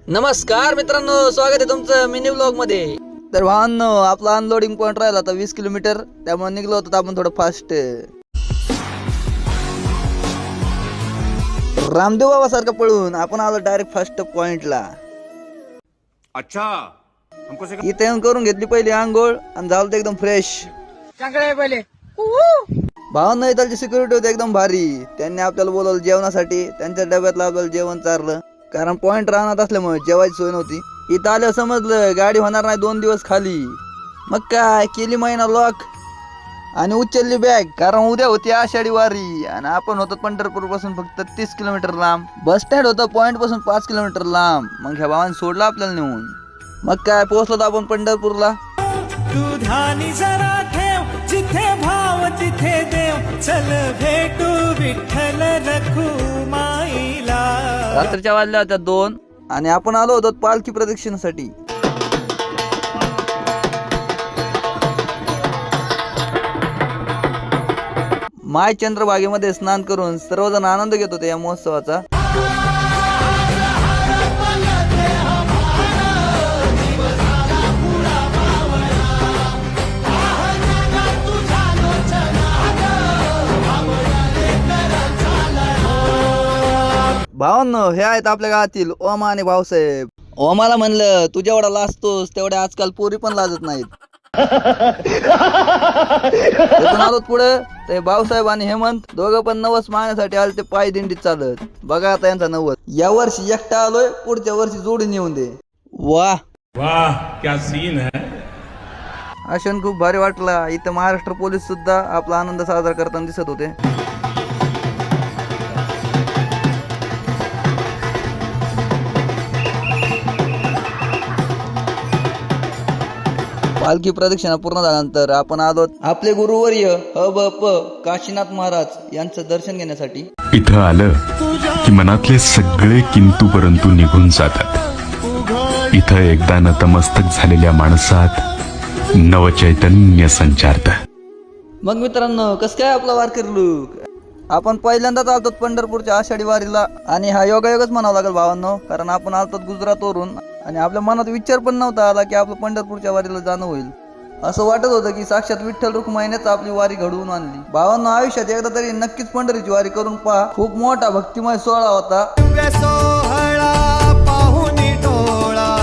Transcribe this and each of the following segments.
नमस्कार मित्रांनो, स्वागत आहे तुमचं मिनी ब्लॉग मध्ये. तर भावांनो, आपला अनलोडिंग पॉइंट राहिला आता 20 किलोमीटर, त्यामुळे निघलो होतो आपण थोडं फास्ट. रामदेव बाबा सारखं पळून आपण आलो डायरेक्ट फर्स्ट पॉइंटला. अच्छा इथे येऊन करून घेतली पहिली आंघोळ आणि झालं एकदम फ्रेश. भावांनो, इथलची सिक्युरिटी होती एकदम भारी. त्यांनी आपल्याला बोलवलं जेवणासाठी. त्यांच्या डब्यातलं आपल्याला जेवण चारलं, कारण पॉइंट राहणार असल्यामुळे जेवायची सोय नव्हती. इथं आल्यावर समजलं गाडी होणार नाही 2 दिवस खाली. मग काय केली महिना लॉक आणि उचलली बॅग, कारण उद्या होती आषाढी वारी आणि आपण होतो पंढरपूर पासून फक्त 30 किलोमीटर लांब. बस स्टँड होतं पॉइंट पासून 5 किलोमीटर लांब. मग ह्या भावाने सोडलं आपल्याला नेऊन. मग काय पोहोचलो आपण पंढरपूरला. तू ध्यानी जरा ठेव, जिथे भाव तिथे देव, चल भेटू विठ्ठल रखुमाईला. रात्रीच्या वाजल्या होत्या 2 आणि आपण आलो होतो पालखी प्रदक्षिणेसाठी. माय चंद्रभागेमध्ये स्नान करून सर्वजण आनंद घेत होते या महोत्सवाचा. भावांनो, हे आहेत आपल्या गावातील ओमा आणि भाऊसाहेब. ओमाला म्हणलं, तू जेवढा लाजतोस तेवढ्या आजकाल पोरी पण लाजत नाहीत. आलो पुढे ते भाऊसाहेब आणि हेमंत दोघं पण नवस मागण्यासाठी आले. ते पाय दिंडीत चालत. बघा आता यांचा नवस. या वर्षी एकटा आलोय, पुढच्या वर्षी जोडीने येऊन दे. वाह वाह क्या सीन है. हा क्षण खूप भारी वाटला. इथं महाराष्ट्र पोलीस सुद्धा आपला आनंद साजरा करताना दिसत होते. पालखी प्रदक्षिणा पूर्ण झाल्यानंतर आपण आलो आपले गुरुवर्य ब काशीनाथ महाराज यांचं दर्शन घेण्यासाठी. इथं आलं की मनातले सगळे किंतु परंतु निघून जातात. इथं एकदा नतमस्तक झालेल्या माणसात नवचैतन्य संचारत. मग मित्रांनो, कसं काय आपला वारकरी लूक. आपण पहिल्यांदाच आलतो पंढरपूरच्या आषाढी वारीला आणि हा योगायोगच म्हणावं लागेल भावांनो, कारण आपण आलतो गुजरातवरून आणि आपल्या मनात विचार पण नव्हता आला की आपलं पंढरपूरच्या वारीला जाणं होईल. असं वाटत होतं की साक्षात विठ्ठल रुक्माईनेच आपली वारी घडवून आणली. भावांनो, आयुष्यात एकदा तरी नक्कीच पंढरीची वारी करून पहा. खूप मोठा भक्तिमय सोहळा होता. सोहळा पाहुनी डोळा,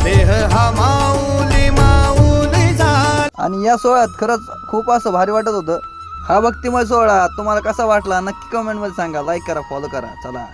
देह हा माऊली माऊली जा. आणि या सोहळ्यात खरंच खूप असं भारी वाटत होतं. हा भक्तिमय सोहळा तुम्हाला कसा वाटला नक्की कमेंट मध्ये सांगा. लाईक करा, फॉलो करा. चला.